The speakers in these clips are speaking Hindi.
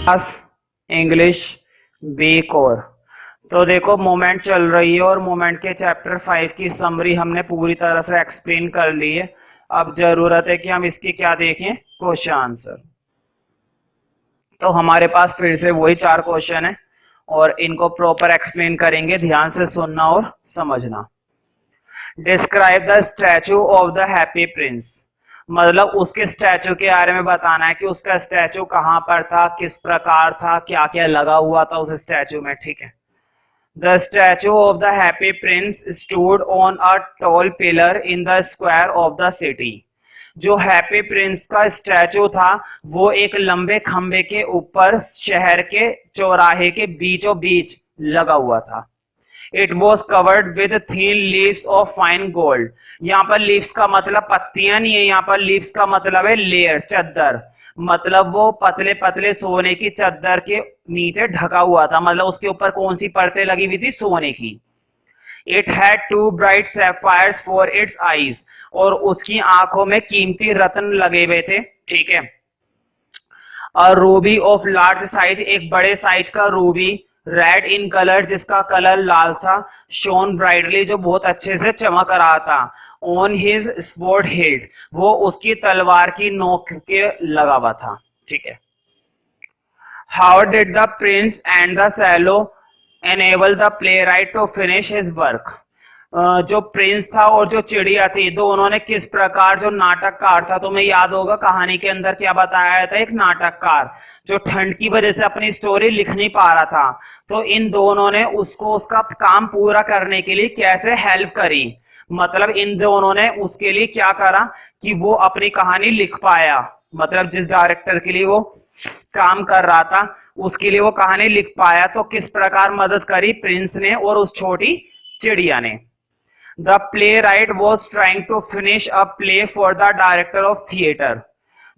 Class English B core. तो देखो मोमेंट चल रही है और मोमेंट के चैप्टर 5 की समरी हमने पूरी तरह से एक्सप्लेन कर ली है। अब जरूरत है कि हम इसकी क्या देखें, क्वेश्चन आंसर। तो हमारे पास फिर से वही 4 क्वेश्चन है और इनको प्रॉपर एक्सप्लेन करेंगे, ध्यान से सुनना और समझना। Describe the statue of the happy Prince, मतलब उसके स्टैचू के बारे में बताना है कि उसका स्टैचू कहां पर था, किस प्रकार था, क्या क्या लगा हुआ था उस स्टैचू में। ठीक है। The statue of the happy Prince stood on a tall pillar in the square of the city. जो हैप्पी प्रिंस का स्टैचू था वो एक लंबे खंबे के ऊपर शहर के चौराहे के बीचों बीच लगा हुआ था। It was covered with thin leaves of fine gold. यहाँ पर लीव्स का मतलब पत्तियां नहीं है, यहाँ पर लीव्स का मतलब है लेयर, चद्दर। मतलब वो पतले पतले सोने की चद्दर के नीचे ढका हुआ था, मतलब उसके ऊपर कौन सी परतें लगी हुई थी, सोने की। It had two bright sapphires for its eyes, और उसकी आंखों में कीमती रत्न लगे हुए थे। ठीक है। अ रूबी ऑफ लार्ज साइज, एक बड़े साइज का रूबी, रेड इन कलर, जिसका कलर लाल था, शोन ब्राइटली, जो बहुत अच्छे से चमक रहा था, ऑन हिज स्वॉर्ड हिल्ट, वो उसकी तलवार की नोक के लगा हुआ था। ठीक है। How did the prince and the swallow enable the playwright to finish his work. जो प्रिंस था और जो चिड़िया थी, दोनों ने किस प्रकार, जो नाटककार था, तुम्हें याद होगा कहानी के अंदर क्या बताया था, एक नाटककार जो ठंड की वजह से अपनी स्टोरी लिख नहीं पा रहा था, तो इन दोनों ने उसको उसका काम पूरा करने के लिए कैसे हेल्प करी। मतलब इन दोनों ने उसके लिए क्या करा कि वो अपनी कहानी लिख पाया। मतलब जिस डायरेक्टर के लिए वो काम कर रहा था उसके लिए वो कहानी लिख पाया, तो किस प्रकार मदद करी प्रिंस ने और उस छोटी चिड़िया ने। The playwright was trying to finish a play for the director of theater.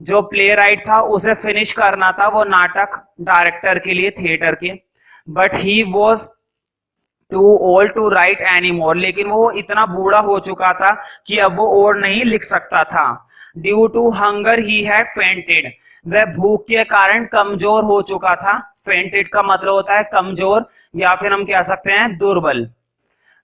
जो playwright था उसे फिनिश करना था वो नाटक डायरेक्टर के लिए, थिएटर के। But he was too old to write anymore. लेकिन वो इतना बूढ़ा हो चुका था कि अब वो और नहीं लिख सकता था। Due to hunger he had fainted. वह भूख के कारण कमजोर हो चुका था। Fainted का मतलब होता है कमजोर, या फिर हम कह सकते हैं दुर्बल।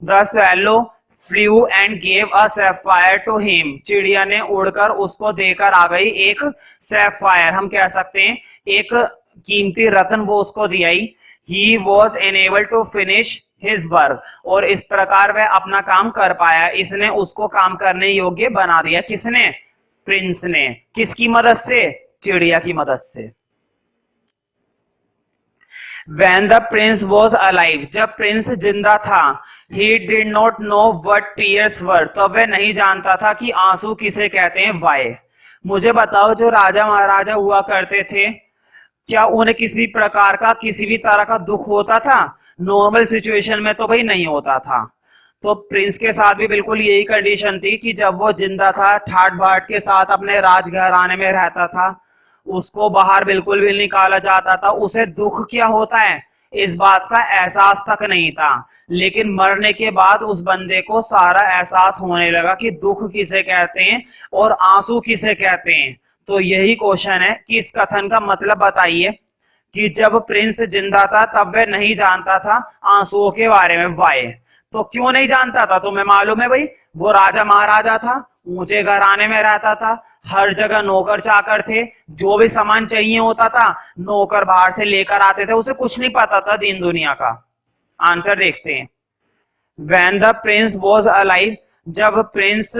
The swallow flew and gave a sapphire to him. चिड़िया ने उड़कर उसको देकर आ गई एक sapphire, हम कह सकते हैं एक कीमती रत्न, वो उसको दियाई। He was enabled to finish his work, और इस प्रकार वह अपना काम कर पाया। इसने उसको काम करने योग्य बना दिया। किसने? प्रिंस ने। किसकी मदद से? चिड़िया की मदद से। When the prince was alive, जब प्रिंस जिंदा था, he did not know what tears were, तो वह नहीं जानता था कि आंसू किसे कहते हैं। why? मुझे बताओ, जो राजा महाराजा हुआ करते थे, क्या उन्हें किसी प्रकार का, किसी भी तरह का दुख होता था? नॉर्मल सिचुएशन में तो भाई नहीं होता था। तो प्रिंस के साथ भी बिल्कुल यही कंडीशन थी कि जब वो जिंदा था, ठाट बाट के साथ अपने राजघराने में रहता था, उसको बाहर बिल्कुल भी निकाला जाता था। उसे दुख क्या होता है इस बात का एहसास तक नहीं था, लेकिन मरने के बाद उस बंदे को सारा एहसास होने लगा कि दुख किसे कहते हैं और आंसू किसे कहते हैं। तो यही क्वेश्चन है कि इस कथन का मतलब बताइए कि जब प्रिंस जिंदा था तब वह नहीं जानता था आंसुओं के बारे में। वाई? तो क्यों नहीं जानता था? तुम्हें मालूम है भाई, वो राजा महाराजा था, ऊंचे घराने में रहता था, हर जगह नौकर चाकर थे, जो भी सामान चाहिए होता था नौकर बाहर से लेकर आते थे, उसे कुछ नहीं पता था दीन दुनिया का। आंसर देखते हैं। When the prince was alive, जब प्रिंस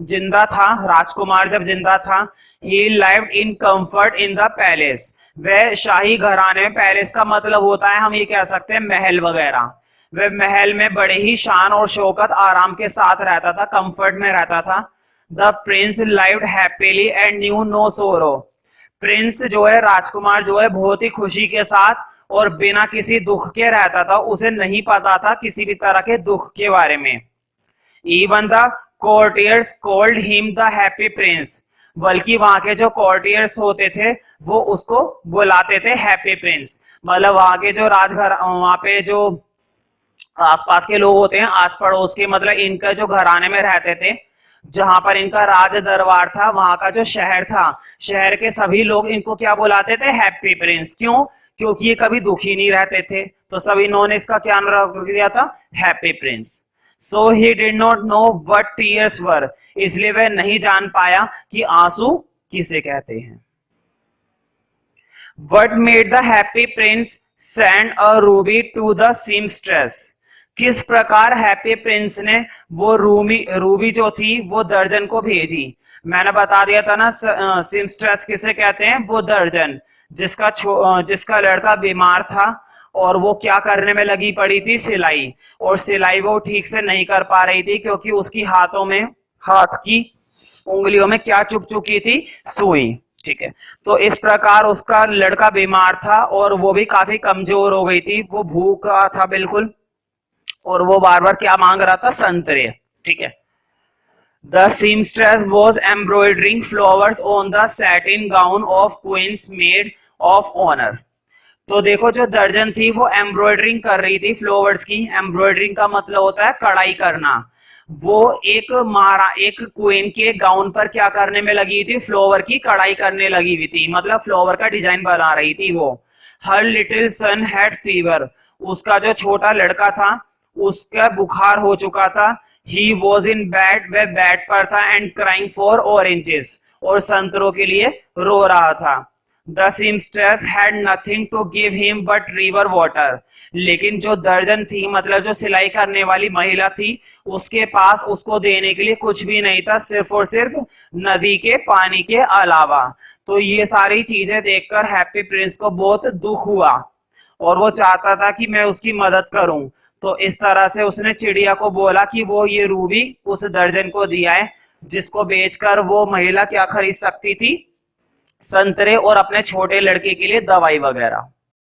जिंदा था, राजकुमार जब जिंदा था, he lived in comfort in the palace. वह शाही घराने में, पैलेस का मतलब होता है, हम ये कह सकते हैं महल वगैरह, वह महल में बड़े ही शान और शौकत आराम के साथ रहता था, कंफर्ट में रहता था। The prince lived happily and knew no sorrow. Prince जो है, राजकुमार जो है, बहुत ही खुशी के साथ और बिना किसी दुख के रहता था। उसे नहीं पता था किसी भी तरह के दुख के बारे में। Even the courtiers called him the happy Prince, बल्कि वहां के जो कोर्टियर्स होते थे वो उसको बुलाते थे हैप्पी प्रिंस। मतलब वहां के जो राजघर, वहां पे जो आसपास के लोग होते हैं, आस पड़ोस के, मतलब इनका जो घराने में रहते थे, जहां पर इनका राज दरबार था, वहां का जो शहर था, शहर के सभी लोग इनको क्या बुलाते थे? Happy Prince. क्यों? क्योंकि ये कभी दुखी नहीं रहते थे, तो सब इन्होंने इसका क्या नाम रख दिया था, happy prince. So he did not know what tears were, इसलिए वह नहीं जान पाया कि आंसू किसे कहते हैं। What made the happy prince send a ruby to the seamstress? किस प्रकार हैप्पी प्रिंस ने वो रूबी जो थी वो दर्जन को भेजी। मैंने बता दिया था ना, सीमस्ट्रेस किसे कहते हैं, वो दर्जन जिसका लड़का बीमार था और वो क्या करने में लगी पड़ी थी, सिलाई। और सिलाई वो ठीक से नहीं कर पा रही थी क्योंकि उसकी हाथ की उंगलियों में क्या चुप चुकी थी, सुई। ठीक है, तो इस प्रकार उसका लड़का बीमार था और वो भी काफी कमजोर हो गई थी, वो भूखा था बिल्कुल, और वो बार बार क्या मांग रहा था, संतरे। ठीक है, the seamstress was embroidering flowers on the satin gown of queen's maid of honour. तो देखो जो दर्जन थी वो एम्ब्रॉयडरिंग कर रही थी फ्लावर्स की। एम्ब्रॉयडरिंग का मतलब होता है कढ़ाई करना। वो एक क्वीन के गाउन पर क्या करने में लगी थी, फ्लावर की कढ़ाई करने लगी हुई थी, मतलब फ्लावर का डिजाइन बना रही थी वो। हर लिटिल सन हैड फीवर, उसका जो छोटा लड़का था उसका बुखार हो चुका था। ही वॉज इन बेड, वह बेड पर था, एंड क्राइंग फॉर ऑरेंजेस, और संतरों के लिए रो रहा था। The seamstress had nothing to give him but river water, लेकिन जो दर्जन थी, मतलब जो सिलाई करने वाली महिला थी, उसके पास उसको देने के लिए कुछ भी नहीं था, सिर्फ और सिर्फ नदी के पानी के अलावा। तो ये सारी चीजें देखकर हैप्पी प्रिंस को बहुत दुख हुआ और वो चाहता था कि मैं उसकी मदद करूं। तो इस तरह से उसने चिड़िया को बोला कि वो ये रूबी उस दर्जन को दिया है, जिसको बेचकर वो महिला क्या खरीद सकती थी, संतरे और अपने छोटे लड़के के लिए दवाई वगैरह।